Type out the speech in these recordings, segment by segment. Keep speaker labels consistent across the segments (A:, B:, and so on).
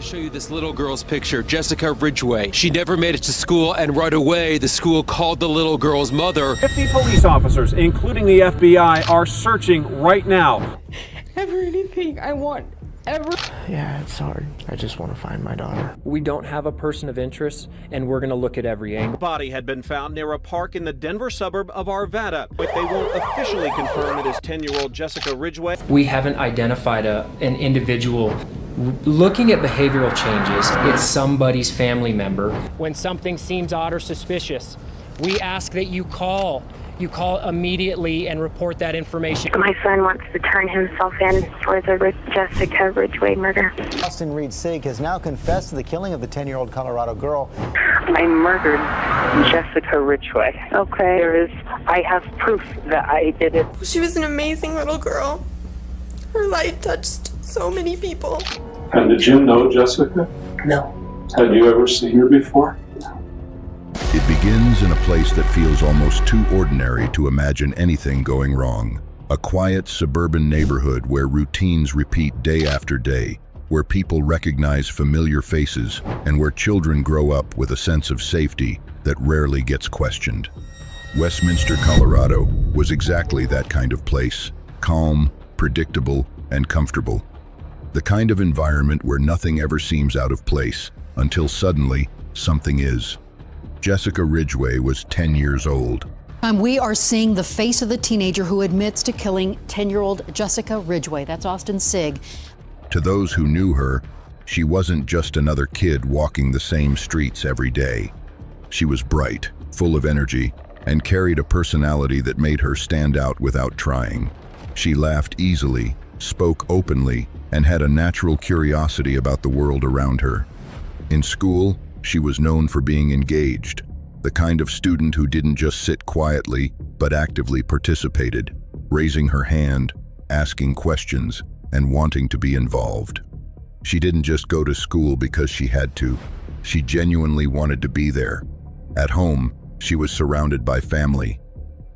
A: show you this little girl's picture, Jessica Ridgeway. She never made it to school, and right away, the school called the little girl's mother.
B: 50 police officers, including the FBI, are searching right now.
C: Ever anything I want, ever.
D: Yeah, it's hard. I just want to find my daughter.
E: We don't have a person of interest, and we're going to look at every angle.
B: The body had been found near a park in the Denver suburb of Arvada, but they won't officially confirm it is 10-year-old Jessica Ridgeway.
E: We haven't identified an individual. Looking at behavioral changes, it's somebody's family member.
F: When something seems odd or suspicious, we ask that you call. You call immediately and report that information.
G: My son wants to turn himself in for the Jessica Ridgeway murder.
H: Sarah Ridgeway Sigg has now confessed to the killing of the 10-year-old Colorado girl.
G: I murdered Jessica Ridgeway. Okay, I have proof that I did it.
C: She was an amazing little girl. Her life touched so many people.
I: And did you know Jessica?
G: No.
I: Had you ever seen her before?
J: It begins in a place that feels almost too ordinary to imagine anything going wrong. A quiet suburban neighborhood where routines repeat day after day, where people recognize familiar faces, and where children grow up with a sense of safety that rarely gets questioned. Westminster, Colorado was exactly that kind of place, calm, predictable, and comfortable. The kind of environment where nothing ever seems out of place, until suddenly, something is. Jessica Ridgeway was 10 years old.
K: We are seeing the face of the teenager who admits to killing 10-year-old Jessica Ridgeway. That's Austin Sigg.
J: To those who knew her, she wasn't just another kid walking the same streets every day. She was bright, full of energy, and carried a personality that made her stand out without trying. She laughed easily, spoke openly, and had a natural curiosity about the world around her. In school, she was known for being engaged, the kind of student who didn't just sit quietly, but actively participated, raising her hand, asking questions, and wanting to be involved. She didn't just go to school because she had to. She genuinely wanted to be there. At home, she was surrounded by family.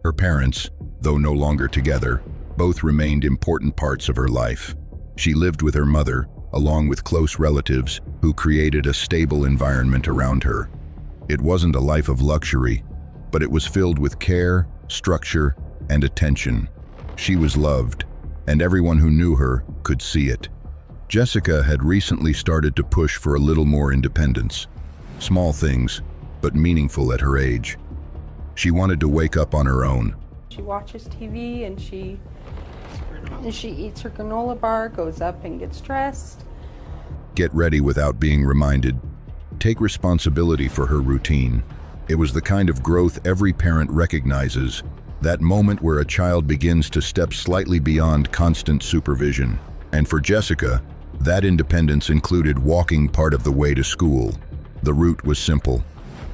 J: Her parents, though no longer together, both remained important parts of her life. She lived with her mother, along with close relatives who created a stable environment around her. It wasn't a life of luxury, but it was filled with care, structure, and attention. She was loved, and everyone who knew her could see it. Jessica had recently started to push for a little more independence. Small things, but meaningful at her age. She wanted to wake up on her own.
C: She watches TV and she eats her granola bar, goes up and gets dressed.
J: Get ready without being reminded. Take responsibility for her routine. It was the kind of growth every parent recognizes, that moment where a child begins to step slightly beyond constant supervision. And for Jessica, that independence included walking part of the way to school. The route was simple.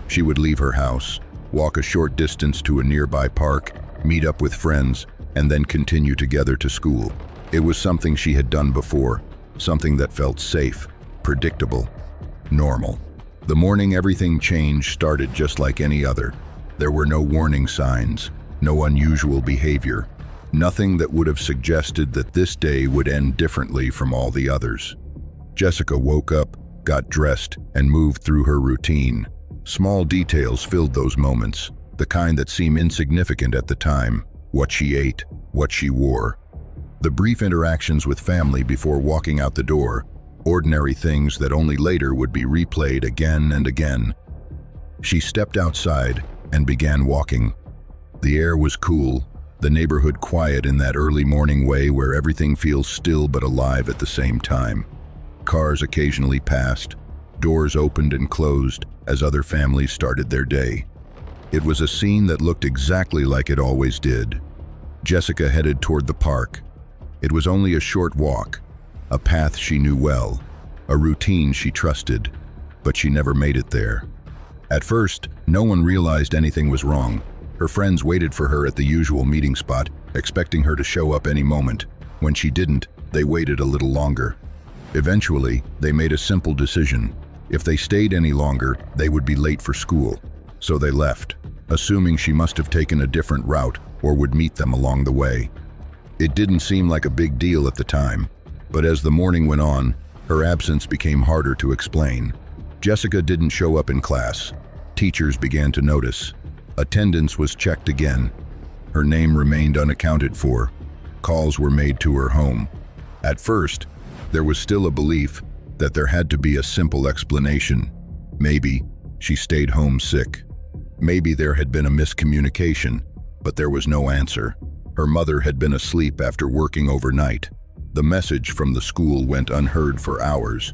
J: She would leave her house, walk a short distance to a nearby park, meet up with friends, and then continue together to school. It was something she had done before, something that felt safe, predictable, normal. The morning everything changed started just like any other. There were no warning signs, no unusual behavior, nothing that would have suggested that this day would end differently from all the others. Jessica woke up, got dressed, and moved through her routine. Small details filled those moments, the kind that seem insignificant at the time. What she ate, what she wore. The brief interactions with family before walking out the door, ordinary things that only later would be replayed again and again. She stepped outside and began walking. The air was cool, the neighborhood quiet in that early morning way where everything feels still but alive at the same time. Cars occasionally passed, doors opened and closed as other families started their day. It was a scene that looked exactly like it always did. Jessica headed toward the park. It was only a short walk, a path she knew well, a routine she trusted, but she never made it there. At first, no one realized anything was wrong. Her friends waited for her at the usual meeting spot, expecting her to show up any moment. When she didn't, they waited a little longer. Eventually, they made a simple decision. If they stayed any longer, they would be late for school. So they left, assuming she must have taken a different route or would meet them along the way. It didn't seem like a big deal at the time, but as the morning went on, Her absence became harder to explain. Jessica didn't show up in class. Teachers began to notice. Attendance was checked again. Her name remained unaccounted for. Calls were made to her home. At first, there was still a belief that there had to be a simple explanation. Maybe she stayed home sick. Maybe there had been a miscommunication, but there was no answer. Her mother had been asleep after working overnight. The message from the school went unheard for hours,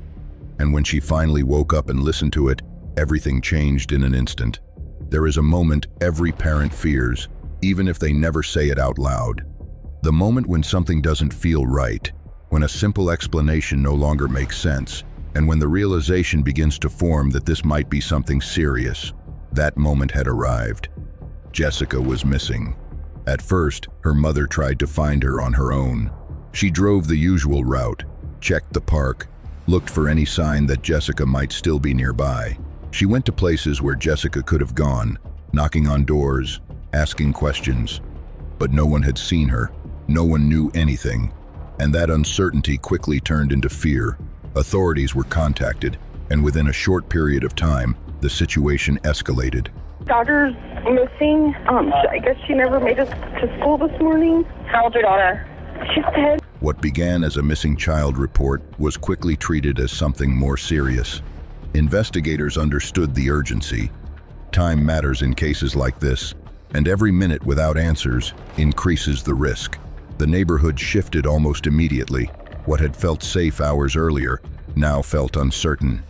J: and when she finally woke up and listened to it, everything changed in an instant. There is a moment every parent fears, even if they never say it out loud. The moment when something doesn't feel right, when a simple explanation no longer makes sense, and when the realization begins to form that this might be something serious. That moment had arrived. Jessica was missing. At first, her mother tried to find her on her own. She drove the usual route, checked the park, looked for any sign that Jessica might still be nearby. She went to places where Jessica could have gone, knocking on doors, asking questions. But no one had seen her. No one knew anything. And that uncertainty quickly turned into fear. Authorities were contacted, and within a short period of time, the situation escalated.
G: Daughter's missing. I guess she never made it to school this morning. How old's your daughter? She's dead.
J: What began as a missing child report was quickly treated as something more serious. Investigators understood the urgency. Time matters in cases like this, and every minute without answers increases the risk. The neighborhood shifted almost immediately. What had felt safe hours earlier now felt uncertain.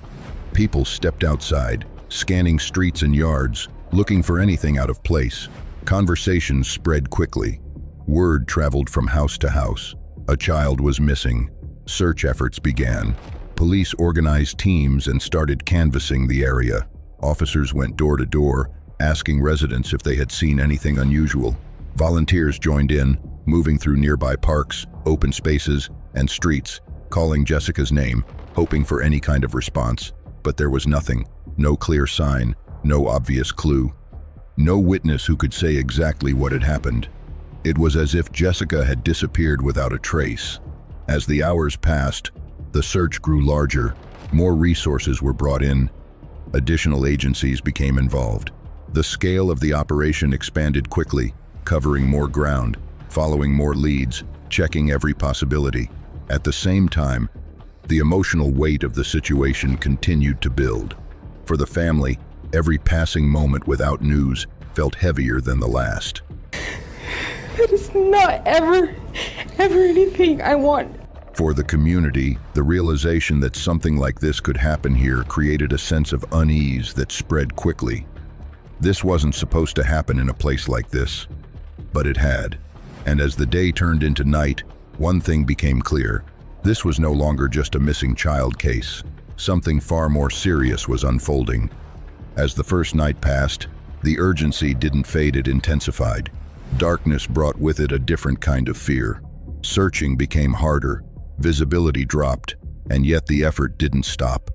J: People stepped outside, scanning streets and yards, looking for anything out of place. Conversations spread quickly. Word traveled from house to house. A child was missing. Search efforts began. Police organized teams and started canvassing the area. Officers went door to door, asking residents if they had seen anything unusual. Volunteers joined in, moving through nearby parks, open spaces, and streets, calling Jessica's name, hoping for any kind of response. But there was nothing. No clear sign, no obvious clue. No witness who could say exactly what had happened. It was as if Jessica had disappeared without a trace. As the hours passed, the search grew larger. More resources were brought in. Additional agencies became involved. The scale of the operation expanded quickly, covering more ground, following more leads, checking every possibility. At the same time, the emotional weight of the situation continued to build. For the family, every passing moment without news felt heavier than the last.
C: That is not ever anything I want.
J: For the community, the realization that something like this could happen here created a sense of unease that spread quickly. This wasn't supposed to happen in a place like this, but it had. And as the day turned into night, one thing became clear. This was no longer just a missing child case. Something far more serious was unfolding. As the first night passed, the urgency didn't fade, it intensified. Darkness brought with it a different kind of fear. Searching became harder, visibility dropped, and yet the effort didn't stop.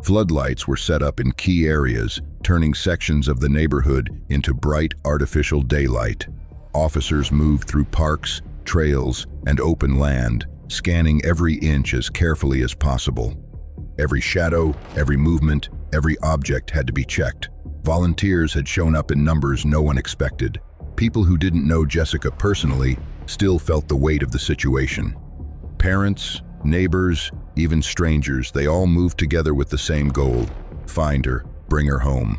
J: Floodlights were set up in key areas, turning sections of the neighborhood into bright artificial daylight. Officers moved through parks, trails, and open land, scanning every inch as carefully as possible. Every shadow, every movement, every object had to be checked. Volunteers had shown up in numbers no one expected. People who didn't know Jessica personally still felt the weight of the situation. Parents, neighbors, even strangers, they all moved together with the same goal: find her, bring her home.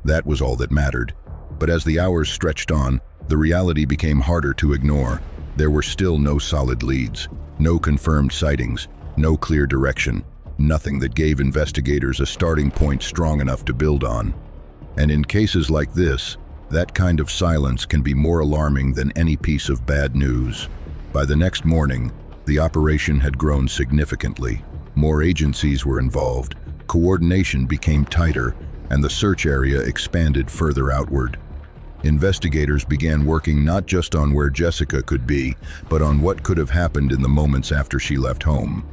J: That was all that mattered. But as the hours stretched on, the reality became harder to ignore. There were still no solid leads, no confirmed sightings, no clear direction, nothing that gave investigators a starting point strong enough to build on. And in cases like this, that kind of silence can be more alarming than any piece of bad news. By the next morning, the operation had grown significantly. More agencies were involved, coordination became tighter, and the search area expanded further outward. Investigators began working not just on where Jessica could be, but on what could have happened in the moments after she left home.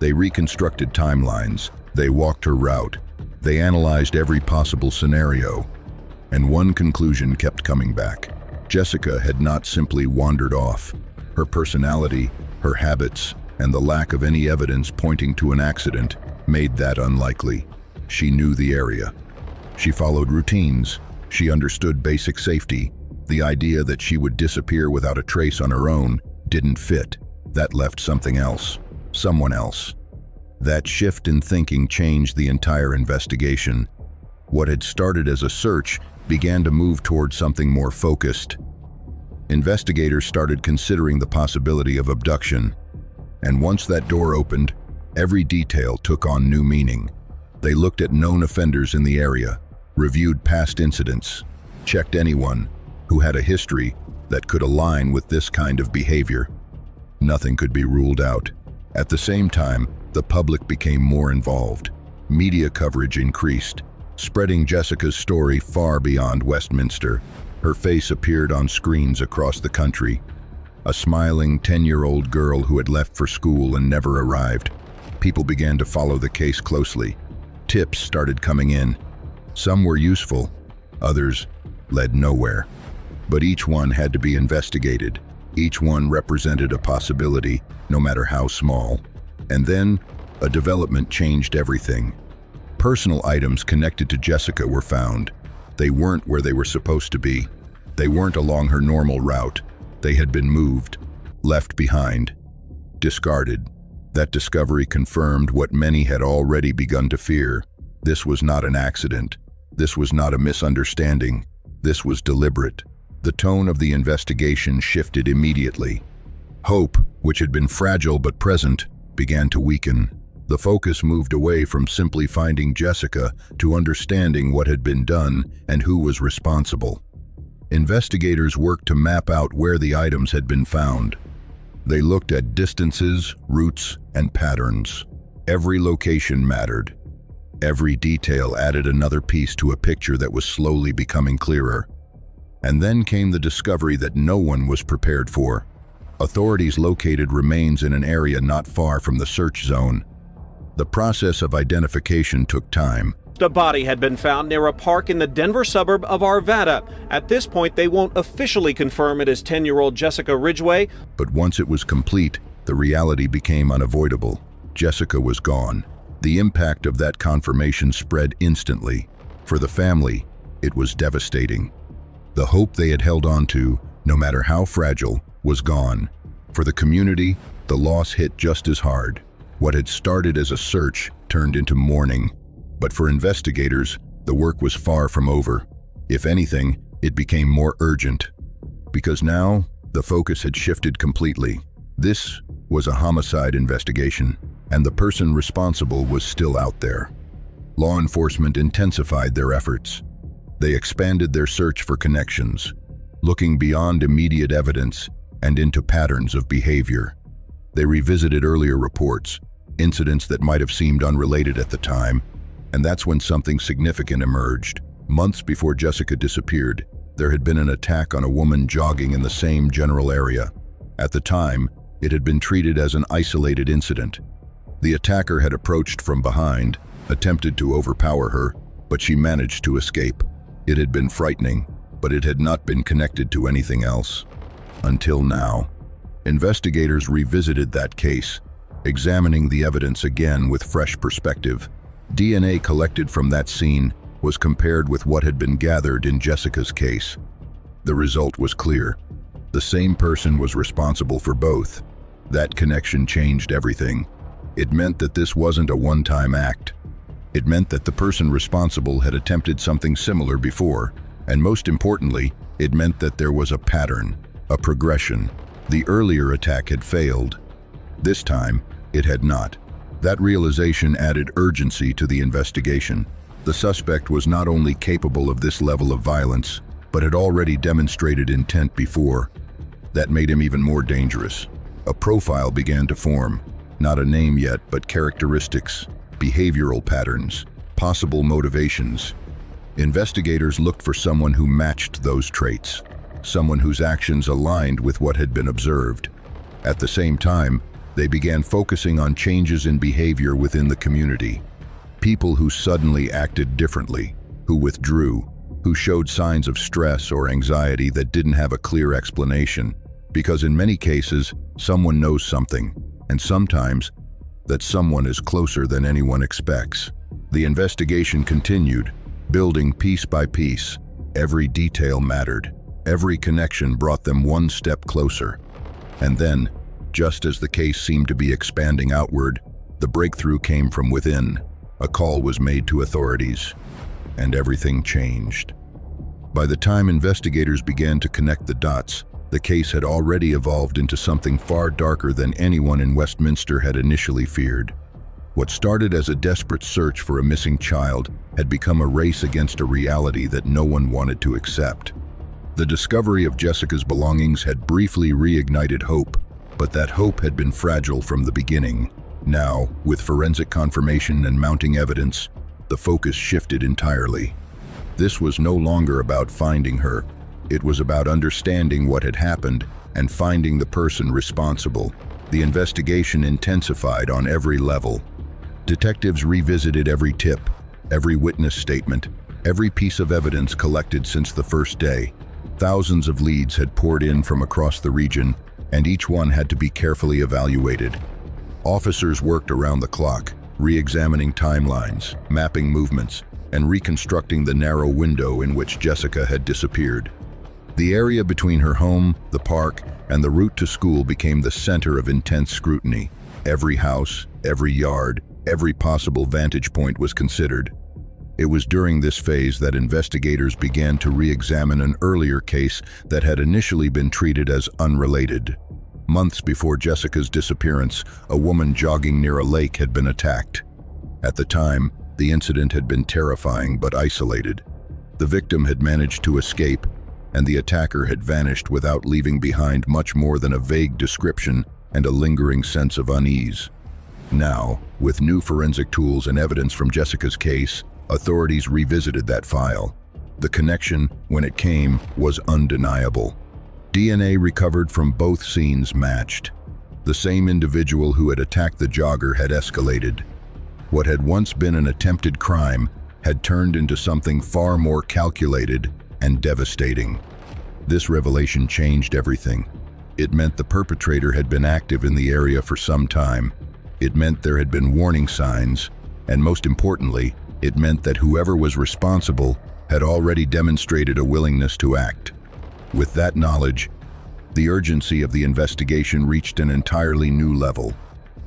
J: They reconstructed timelines, they walked her route, they analyzed every possible scenario, and one conclusion kept coming back. Jessica had not simply wandered off. Her personality, her habits, and the lack of any evidence pointing to an accident made that unlikely. She knew the area. She followed routines. She understood basic safety. The idea that she would disappear without a trace on her own didn't fit. That left something else, someone else. That shift in thinking changed the entire investigation. What had started as a search began to move toward something more focused. Investigators started considering the possibility of abduction. And once that door opened, every detail took on new meaning. They looked at known offenders in the area, reviewed past incidents, checked anyone who had a history that could align with this kind of behavior. Nothing could be ruled out. At the same time, the public became more involved. Media coverage increased, spreading Jessica's story far beyond Westminster. Her face appeared on screens across the country. A smiling 10-year-old girl who had left for school and never arrived. People began to follow the case closely. Tips started coming in. Some were useful, others led nowhere. But each one had to be investigated. Each one represented a possibility, no matter how small. And then, a development changed everything. Personal items connected to Jessica were found. They weren't where they were supposed to be. They weren't along her normal route. They had been moved, left behind, discarded. That discovery confirmed what many had already begun to fear. This was not an accident. This was not a misunderstanding. This was deliberate. The tone of the investigation shifted immediately. Hope, which had been fragile but present, began to weaken. The focus moved away from simply finding Jessica to understanding what had been done and who was responsible. Investigators worked to map out where the items had been found. They looked at distances, routes, and patterns. Every location mattered. Every detail added another piece to a picture that was slowly becoming clearer. And then came the discovery that no one was prepared for. Authorities located remains in an area not far from the search zone. The process of identification took time.
B: A body had been found near a park in the Denver suburb of Arvada. At this point, they won't officially confirm it as 10-year-old Jessica Ridgeway.
J: But once it was complete, the reality became unavoidable. Jessica was gone. The impact of that confirmation spread instantly. For the family, it was devastating. The hope they had held on to, no matter how fragile, was gone. For the community, the loss hit just as hard. What had started as a search turned into mourning. But for investigators, the work was far from over. If anything, it became more urgent. Because now, the focus had shifted completely. This was a homicide investigation, and the person responsible was still out there. Law enforcement intensified their efforts. They expanded their search for connections, looking beyond immediate evidence and into patterns of behavior. They revisited earlier reports, incidents that might have seemed unrelated at the time, and that's when something significant emerged. Months before Jessica disappeared, there had been an attack on a woman jogging in the same general area. At the time, it had been treated as an isolated incident. The attacker had approached from behind, attempted to overpower her, but she managed to escape. It had been frightening, but it had not been connected to anything else. Until now. Investigators revisited that case, examining the evidence again with fresh perspective. DNA collected from that scene was compared with what had been gathered in Jessica's case. The result was clear. The same person was responsible for both. That connection changed everything. It meant that this wasn't a one-time act. It meant that the person responsible had attempted something similar before, and most importantly, it meant that there was a pattern, a progression. The earlier attack had failed. This time, it had not. That realization added urgency to the investigation. The suspect was not only capable of this level of violence, but had already demonstrated intent before. That made him even more dangerous. A profile began to form. Not a name yet, but characteristics, behavioral patterns, possible motivations. Investigators looked for someone who matched those traits, someone whose actions aligned with what had been observed. At the same time, they began focusing on changes in behavior within the community. People who suddenly acted differently, who withdrew, who showed signs of stress or anxiety that didn't have a clear explanation. Because in many cases, someone knows something, and sometimes that someone is closer than anyone expects. The investigation continued, building piece by piece. Every detail mattered. Every connection brought them one step closer. And then, just as the case seemed to be expanding outward, the breakthrough came from within. A call was made to authorities, and everything changed. By the time investigators began to connect the dots, the case had already evolved into something far darker than anyone in Westminster had initially feared. What started as a desperate search for a missing child had become a race against a reality that no one wanted to accept. The discovery of Jessica's belongings had briefly reignited hope, but that hope had been fragile from the beginning. Now, with forensic confirmation and mounting evidence, the focus shifted entirely. This was no longer about finding her. It was about understanding what had happened and finding the person responsible. The investigation intensified on every level. Detectives revisited every tip, every witness statement, every piece of evidence collected since the first day. Thousands of leads had poured in from across the region, and each one had to be carefully evaluated. Officers worked around the clock, re-examining timelines, mapping movements, and reconstructing the narrow window in which Jessica had disappeared. The area between her home, the park, and the route to school became the center of intense scrutiny. Every house, every yard, every possible vantage point was considered. It was during this phase that investigators began to re-examine an earlier case that had initially been treated as unrelated. Months before Jessica's disappearance, a woman jogging near a lake had been attacked. At the time, the incident had been terrifying but isolated. The victim had managed to escape, and the attacker had vanished without leaving behind much more than a vague description and a lingering sense of unease. Now, with new forensic tools and evidence from Jessica's case, authorities revisited that file. The connection, when it came, was undeniable. DNA recovered from both scenes matched. The same individual who had attacked the jogger had escalated. What had once been an attempted crime had turned into something far more calculated and devastating. This revelation changed everything. It meant the perpetrator had been active in the area for some time. It meant there had been warning signs, and most importantly, it meant that whoever was responsible had already demonstrated a willingness to act. With that knowledge, the urgency of the investigation reached an entirely new level.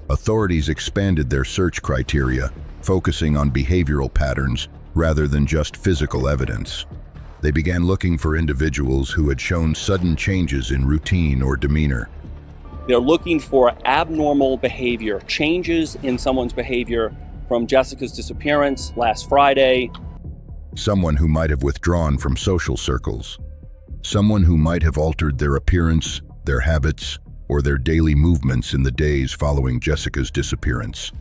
J: Authorities expanded their search criteria, focusing on behavioral patterns rather than just physical evidence. They began looking for individuals who had shown sudden changes in routine or demeanor.
L: They're looking for abnormal behavior, changes in someone's behavior from Jessica's disappearance last Friday.
J: Someone who might have withdrawn from social circles. Someone who might have altered their appearance, their habits, or their daily movements in the days following Jessica's disappearance.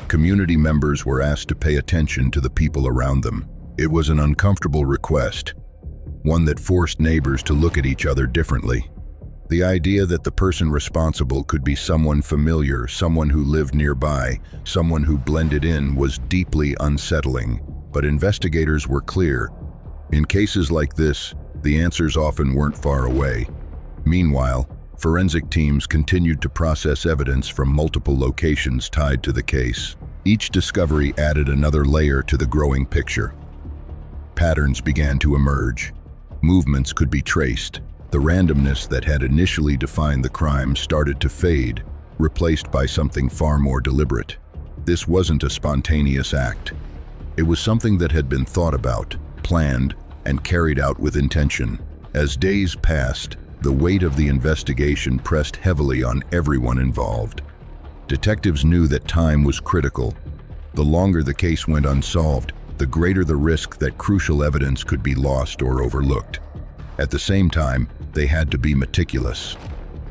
J: Community members were asked to pay attention to the people around them. It was an uncomfortable request, one that forced neighbors to look at each other differently. The idea that the person responsible could be someone familiar, someone who lived nearby, someone who blended in was deeply unsettling. But investigators were clear. In cases like this, the answers often weren't far away. Meanwhile, forensic teams continued to process evidence from multiple locations tied to the case. Each discovery added another layer to the growing picture. Patterns began to emerge. Movements could be traced. The randomness that had initially defined the crime started to fade, replaced by something far more deliberate. This wasn't a spontaneous act. It was something that had been thought about, planned, and carried out with intention. As days passed, the weight of the investigation pressed heavily on everyone involved. Detectives knew that time was critical. The longer the case went unsolved, the greater the risk that crucial evidence could be lost or overlooked. At the same time, they had to be meticulous.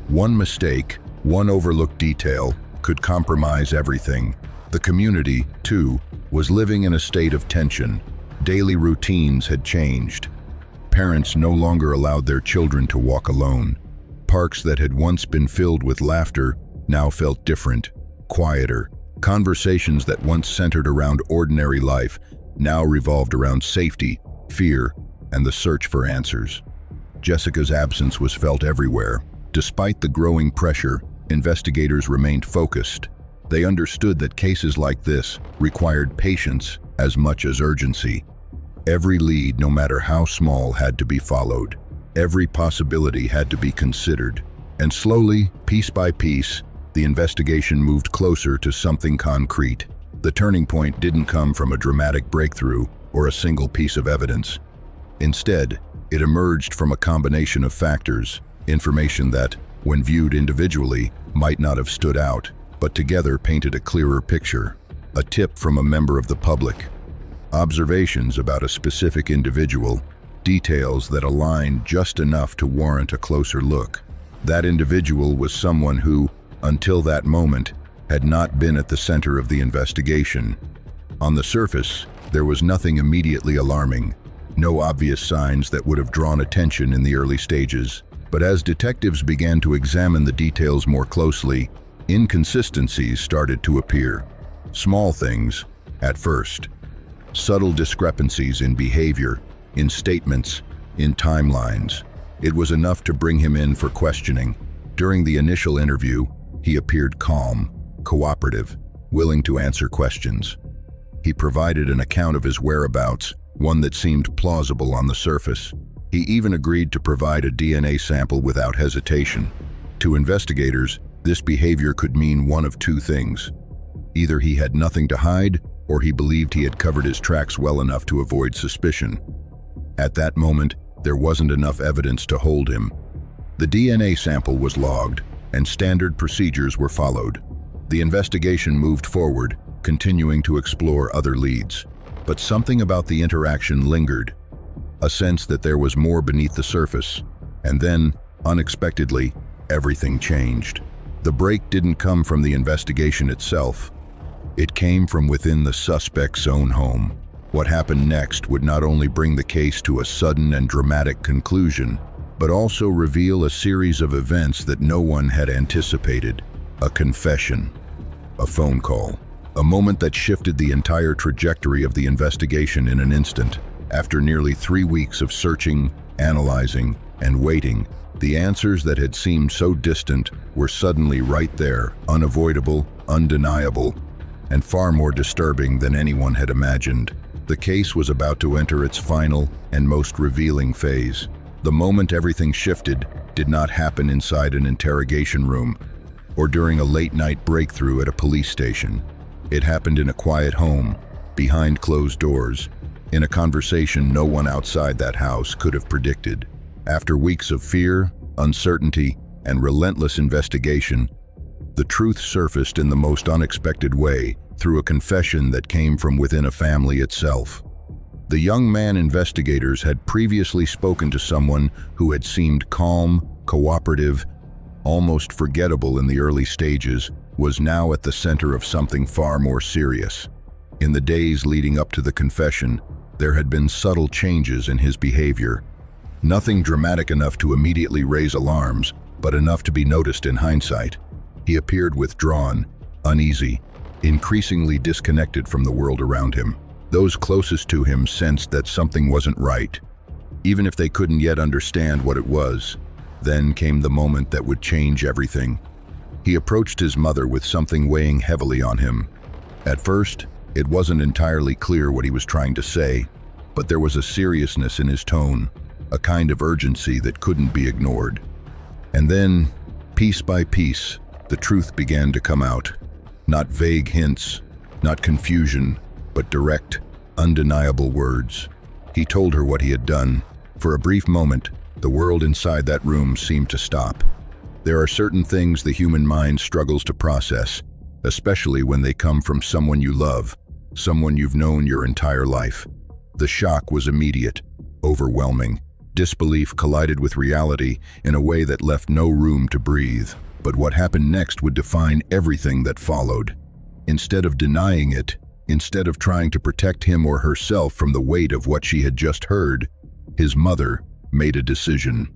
J: One mistake, one overlooked detail, could compromise everything. The community, too, was living in a state of tension. Daily routines had changed. Parents no longer allowed their children to walk alone. Parks that had once been filled with laughter now felt different, quieter. Conversations that once centered around ordinary life now revolved around safety, fear, and the search for answers. Jessica's absence was felt everywhere. Despite the growing pressure, investigators remained focused. They understood that cases like this required patience as much as urgency. Every lead, no matter how small, had to be followed. Every possibility had to be considered. And slowly, piece by piece, the investigation moved closer to something concrete. The turning point didn't come from a dramatic breakthrough or a single piece of evidence. Instead, it emerged from a combination of factors, information that, when viewed individually, might not have stood out, but together painted a clearer picture. A tip from a member of the public, observations about a specific individual, details that align just enough to warrant a closer look. That individual was someone who, until that moment, had not been at the center of the investigation. On the surface, there was nothing immediately alarming, no obvious signs that would have drawn attention in the early stages. But as detectives began to examine the details more closely, inconsistencies started to appear. Small things, at first. Subtle discrepancies in behavior, in statements, in timelines. It was enough to bring him in for questioning. During the initial interview, he appeared calm, cooperative, willing to answer questions. He provided an account of his whereabouts, one that seemed plausible on the surface. He even agreed to provide a DNA sample without hesitation. To investigators, this behavior could mean one of two things. Either he had nothing to hide, or he believed he had covered his tracks well enough to avoid suspicion. At that moment, there wasn't enough evidence to hold him. The DNA sample was logged, and standard procedures were followed. The investigation moved forward, continuing to explore other leads. But something about the interaction lingered, a sense that there was more beneath the surface. And then, unexpectedly, everything changed. The break didn't come from the investigation itself. It came from within the suspect's own home. What happened next would not only bring the case to a sudden and dramatic conclusion, but also reveal a series of events that no one had anticipated. A confession, a phone call, a moment that shifted the entire trajectory of the investigation in an instant. After nearly 3 weeks of searching, analyzing, and waiting, the answers that had seemed so distant were suddenly right there, unavoidable, undeniable, and far more disturbing than anyone had imagined. The case was about to enter its final and most revealing phase. The moment everything shifted did not happen inside an interrogation room or during a late-night breakthrough at a police station. It happened in a quiet home, behind closed doors, in a conversation no one outside that house could have predicted. After weeks of fear, uncertainty, and relentless investigation, the truth surfaced in the most unexpected way, through a confession that came from within a family itself. The young man investigators had previously spoken to someone who had seemed calm, cooperative, almost forgettable in the early stages, was now at the center of something far more serious. In the days leading up to the confession, there had been subtle changes in his behavior. Nothing dramatic enough to immediately raise alarms, but enough to be noticed in hindsight. He appeared withdrawn, uneasy, increasingly disconnected from the world around him. Those closest to him sensed that something wasn't right, even if they couldn't yet understand what it was. Then came the moment that would change everything. He approached his mother with something weighing heavily on him. At first, it wasn't entirely clear what he was trying to say, but there was a seriousness in his tone, a kind of urgency that couldn't be ignored. And then, piece by piece, the truth began to come out. Not vague hints, not confusion, but direct, undeniable words. He told her what he had done. For a brief moment, the world inside that room seemed to stop. There are certain things the human mind struggles to process, especially when they come from someone you love, someone you've known your entire life. The shock was immediate, overwhelming. Disbelief collided with reality in a way that left no room to breathe. But what happened next would define everything that followed. Instead of denying it, instead of trying to protect him or herself from the weight of what she had just heard, his mother made a decision.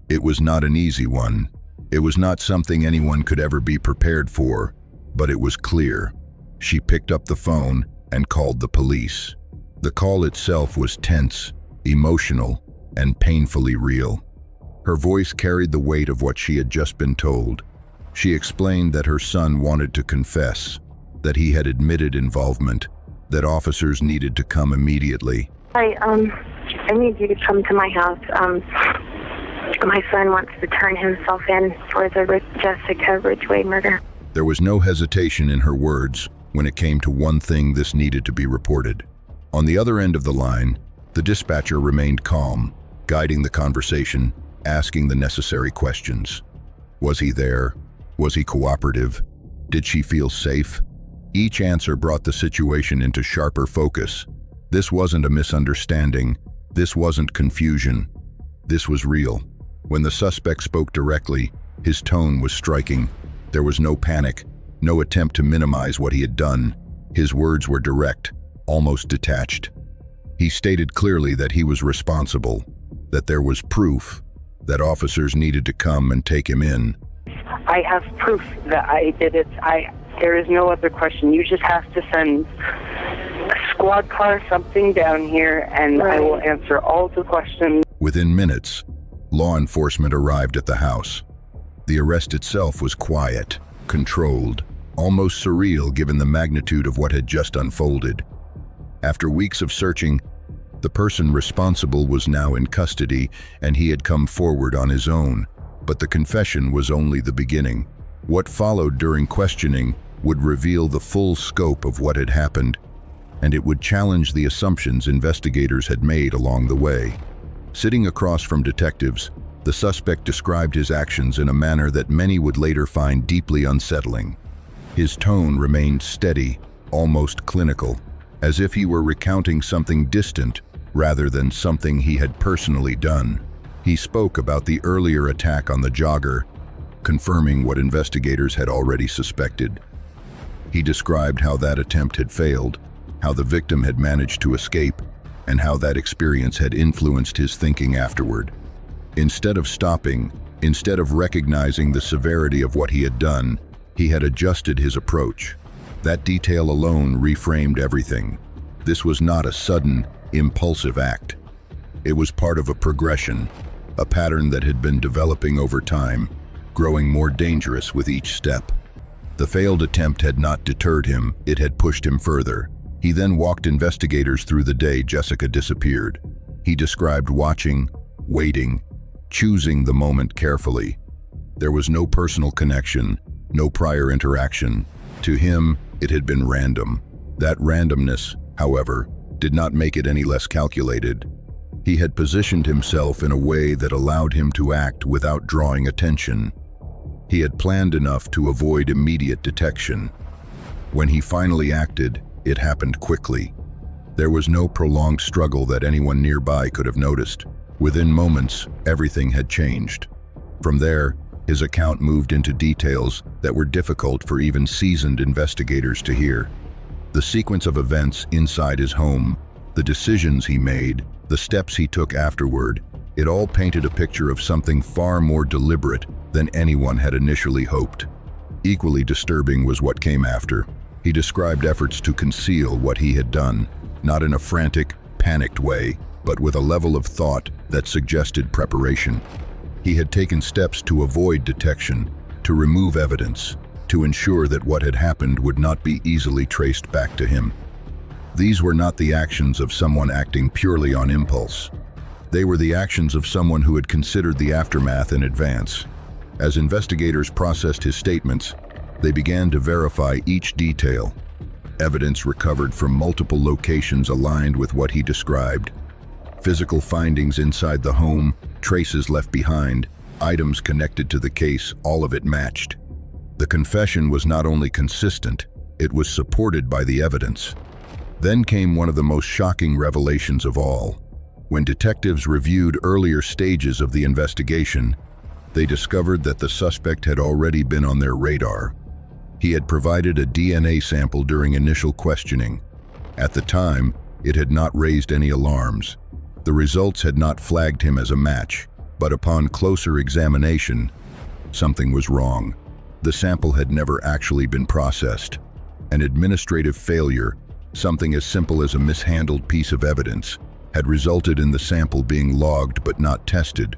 J: It was not an easy one. It was not something anyone could ever be prepared for, but it was clear. She picked up the phone and called the police. The call itself was tense, emotional, and painfully real. Her voice carried the weight of what she had just been told. She explained that her son wanted to confess, that he had admitted involvement, that officers needed to come immediately.
G: I need you to come to my house. My son wants to turn himself in for the Jessica Ridgeway murder.
J: There was no hesitation in her words when it came to one thing: this needed to be reported. On the other end of the line, the dispatcher remained calm, guiding the conversation, asking the necessary questions. Was he there? Was he cooperative? Did she feel safe? Each answer brought the situation into sharper focus. This wasn't a misunderstanding. This wasn't confusion. This was real. When the suspect spoke directly, his tone was striking. There was no panic, no attempt to minimize what he had done. His words were direct, almost detached. He stated clearly that he was responsible, that there was proof, that officers needed to come and take him in.
G: I have proof that I did it. There is no other question. You just have to send a squad car, something down here, and I will answer all the questions.
J: Within minutes, law enforcement arrived at the house. The arrest itself was quiet, controlled, almost surreal given the magnitude of what had just unfolded. After weeks of searching, the person responsible was now in custody, and he had come forward on his own. But the confession was only the beginning. What followed during questioning would reveal the full scope of what had happened, and it would challenge the assumptions investigators had made along the way. Sitting across from detectives, the suspect described his actions in a manner that many would later find deeply unsettling. His tone remained steady, almost clinical, as if he were recounting something distant rather than something he had personally done. He spoke about the earlier attack on the jogger, confirming what investigators had already suspected. He described how that attempt had failed, how the victim had managed to escape, and how that experience had influenced his thinking afterward. Instead of stopping, instead of recognizing the severity of what he had done, he had adjusted his approach. That detail alone reframed everything. This was not a sudden, impulsive act. It was part of a progression, a pattern that had been developing over time, growing more dangerous with each step. The failed attempt had not deterred him, it had pushed him further. He then walked investigators through the day Jessica disappeared. He described watching, waiting, choosing the moment carefully. There was no personal connection, no prior interaction. To him, it had been random. That randomness, however, did not make it any less calculated. He had positioned himself in a way that allowed him to act without drawing attention. He had planned enough to avoid immediate detection. When he finally acted, it happened quickly. There was no prolonged struggle that anyone nearby could have noticed. Within moments, everything had changed. From there, his account moved into details that were difficult for even seasoned investigators to hear. The sequence of events inside his home, the decisions he made, the steps he took afterward, it all painted a picture of something far more deliberate than anyone had initially hoped. Equally disturbing was what came after. He described efforts to conceal what he had done, not in a frantic, panicked way, but with a level of thought that suggested preparation. He had taken steps to avoid detection, to remove evidence, to ensure that what had happened would not be easily traced back to him. These were not the actions of someone acting purely on impulse. They were the actions of someone who had considered the aftermath in advance. As investigators processed his statements, they began to verify each detail. Evidence recovered from multiple locations aligned with what he described. Physical findings inside the home, traces left behind, items connected to the case, all of it matched. The confession was not only consistent, it was supported by the evidence. Then came one of the most shocking revelations of all. When detectives reviewed earlier stages of the investigation, they discovered that the suspect had already been on their radar. He had provided a DNA sample during initial questioning. At the time, it had not raised any alarms. The results had not flagged him as a match, but upon closer examination, something was wrong. The sample had never actually been processed. An administrative failure, something as simple as a mishandled piece of evidence, had resulted in the sample being logged but not tested.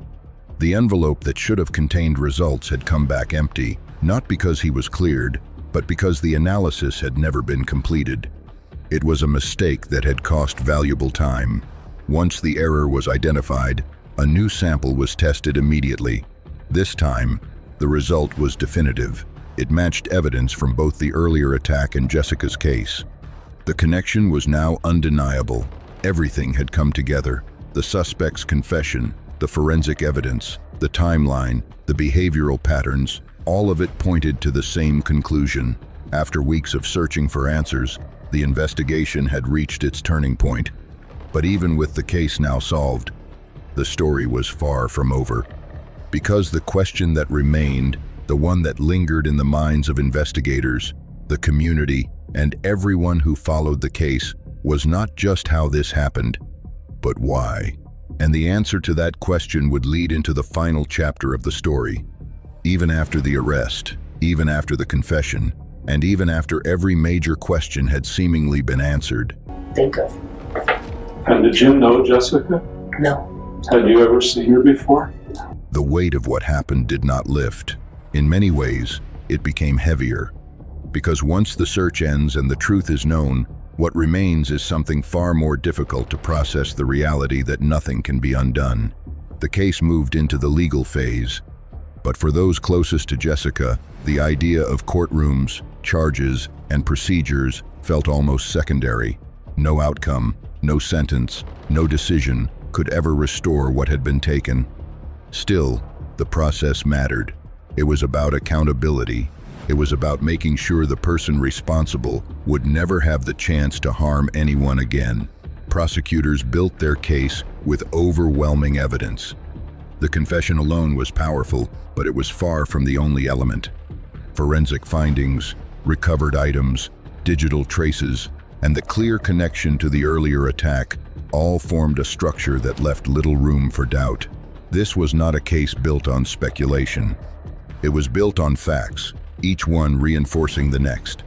J: The envelope that should have contained results had come back empty, Not because he was cleared, but because the analysis had never been completed. It was a mistake that had cost valuable time. Once the error was identified, a new sample was tested immediately. This time, the result was definitive. It matched evidence from both the earlier attack and Jessica's case. The connection was now undeniable. Everything had come together. The suspect's confession, the forensic evidence, the timeline, the behavioral patterns, all of it pointed to the same conclusion. After weeks of searching for answers, the investigation had reached its turning point. But even with the case now solved, the story was far from over. Because the question that remained, the one that lingered in the minds of investigators, the community, and everyone who followed the case, was not just how this happened, but why. And the answer to that question would lead into the final chapter of the story. Even after the arrest, even after the confession, and even after every major question had seemingly been answered.
M: Think of.
I: And did you know Jessica?
M: No.
I: Had you ever seen her before?
J: The weight of what happened did not lift. In many ways, it became heavier. Because once the search ends and the truth is known, what remains is something far more difficult to process: the reality that nothing can be undone. The case moved into the legal phase. But for those closest to Jessica, the idea of courtrooms, charges, and procedures felt almost secondary. No outcome, no sentence, no decision could ever restore what had been taken. Still, the process mattered. It was about accountability. It was about making sure the person responsible would never have the chance to harm anyone again. Prosecutors built their case with overwhelming evidence. The confession alone was powerful, but it was far from the only element. Forensic findings, recovered items, digital traces, and the clear connection to the earlier attack all formed a structure that left little room for doubt. This was not a case built on speculation. It was built on facts, each one reinforcing the next.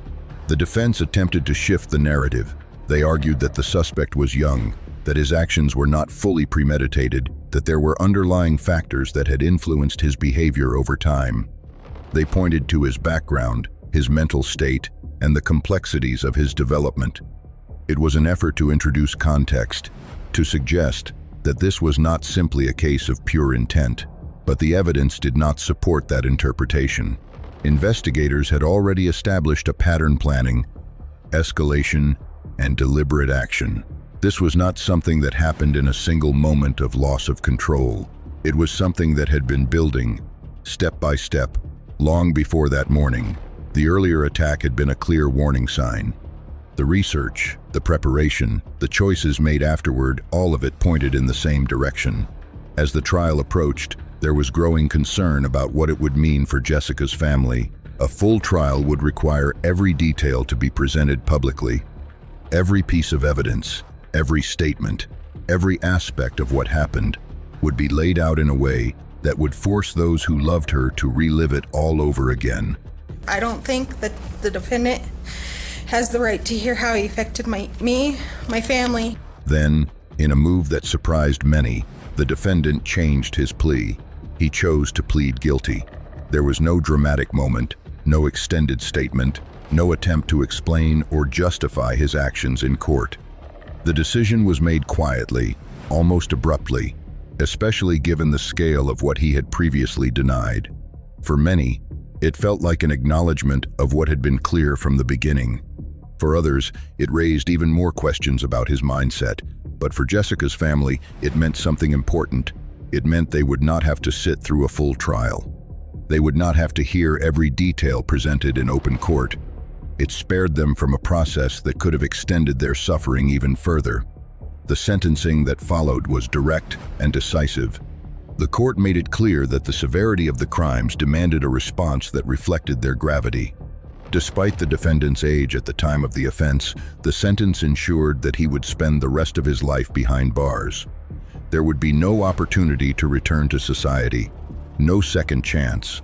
J: The defense attempted to shift the narrative. They argued that the suspect was young, that his actions were not fully premeditated, that there were underlying factors that had influenced his behavior over time. They pointed to his background, his mental state, and the complexities of his development. It was an effort to introduce context, to suggest that this was not simply a case of pure intent, but the evidence did not support that interpretation. Investigators had already established a pattern: planning, escalation, and deliberate action. This was not something that happened in a single moment of loss of control. It was something that had been building, step by step, long before that morning. The earlier attack had been a clear warning sign. The research, the preparation, the choices made afterward, all of it pointed in the same direction. As the trial approached, there was growing concern about what it would mean for Jessica's family. A full trial would require every detail to be presented publicly. Every piece of evidence, every statement, every aspect of what happened would be laid out in a way that would force those who loved her to relive it all over again.
N: I don't think that the defendant has the right to hear how he affected me, my family.
J: Then, in a move that surprised many, the defendant changed his plea. He chose to plead guilty. There was no dramatic moment, no extended statement, no attempt to explain or justify his actions in court. The decision was made quietly, almost abruptly, especially given the scale of what he had previously denied. For many, it felt like an acknowledgement of what had been clear from the beginning. For others, it raised even more questions about his mindset. But for Jessica's family, it meant something important. It meant they would not have to sit through a full trial. They would not have to hear every detail presented in open court. It spared them from a process that could have extended their suffering even further. The sentencing that followed was direct and decisive. The court made it clear that the severity of the crimes demanded a response that reflected their gravity. Despite the defendant's age at the time of the offense, the sentence ensured that he would spend the rest of his life behind bars. There would be no opportunity to return to society, no second chance.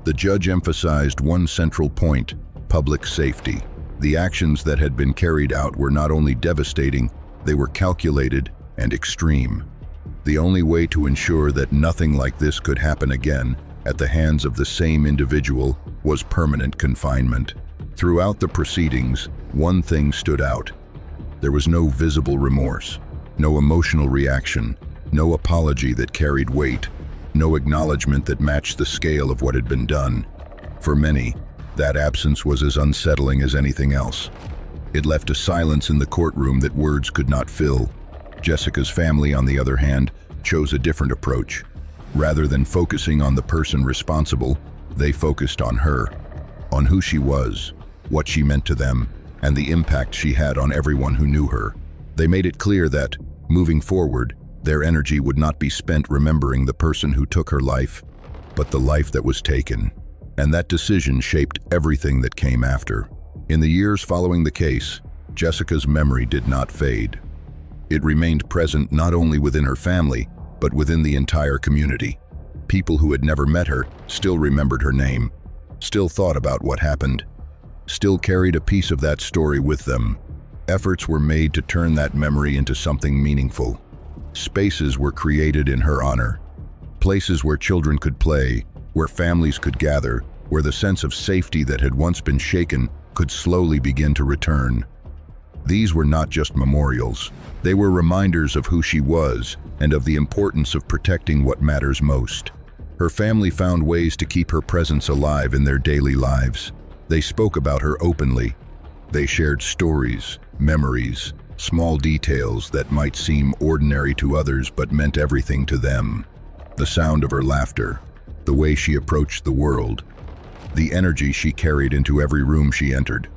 J: The judge emphasized one central point: public safety. The actions that had been carried out were not only devastating, they were calculated and extreme. The only way to ensure that nothing like this could happen again at the hands of the same individual was permanent confinement. Throughout the proceedings, one thing stood out. There was no visible remorse, no emotional reaction, no apology that carried weight, no acknowledgement that matched the scale of what had been done. For many, that absence was as unsettling as anything else. It left a silence in the courtroom that words could not fill. Jessica's family, on the other hand, chose a different approach. Rather than focusing on the person responsible, they focused on her, on who she was, what she meant to them, and the impact she had on everyone who knew her. They made it clear that, moving forward, their energy would not be spent remembering the person who took her life, but the life that was taken. And that decision shaped everything that came after. In the years following the case, Jessica's memory did not fade. It remained present not only within her family, but within the entire community. People who had never met her still remembered her name, still thought about what happened, still carried a piece of that story with them. Efforts were made to turn that memory into something meaningful. Spaces were created in her honor. Places where children could play, where families could gather, where the sense of safety that had once been shaken could slowly begin to return. These were not just memorials. They were reminders of who she was and of the importance of protecting what matters most. Her family found ways to keep her presence alive in their daily lives. They spoke about her openly. They shared stories, memories, small details that might seem ordinary to others but meant everything to them. The sound of her laughter, the way she approached the world, the energy she carried into every room she entered.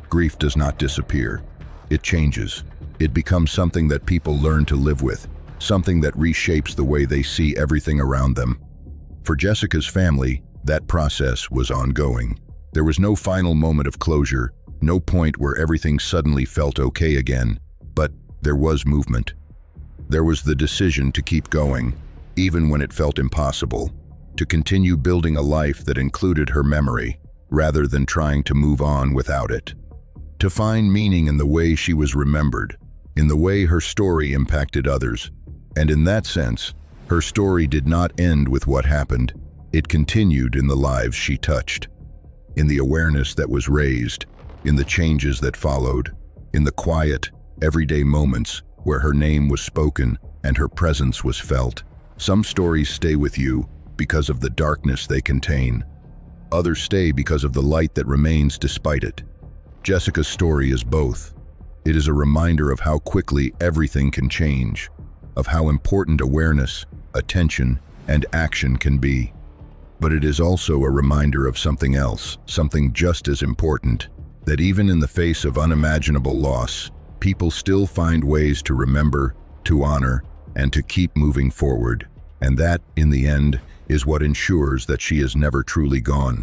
J: Grief does not disappear. It changes. It becomes something that people learn to live with, something that reshapes the way they see everything around them. For Jessica's family, that process was ongoing. There was no final moment of closure, no point where everything suddenly felt okay again, but there was movement. There was the decision to keep going, even when it felt impossible, to continue building a life that included her memory, rather than trying to move on without it. To find meaning in the way she was remembered, in the way her story impacted others. And in that sense, her story did not end with what happened. It continued in the lives she touched, in the awareness that was raised, in the changes that followed, in the quiet, everyday moments where her name was spoken and her presence was felt. Some stories stay with you because of the darkness they contain. Others stay because of the light that remains despite it. Jessica's story is both. It is a reminder of how quickly everything can change, of how important awareness, attention, and action can be. But it is also a reminder of something else, something just as important, that even in the face of unimaginable loss, people still find ways to remember, to honor, and to keep moving forward. And that, in the end, is what ensures that she is never truly gone.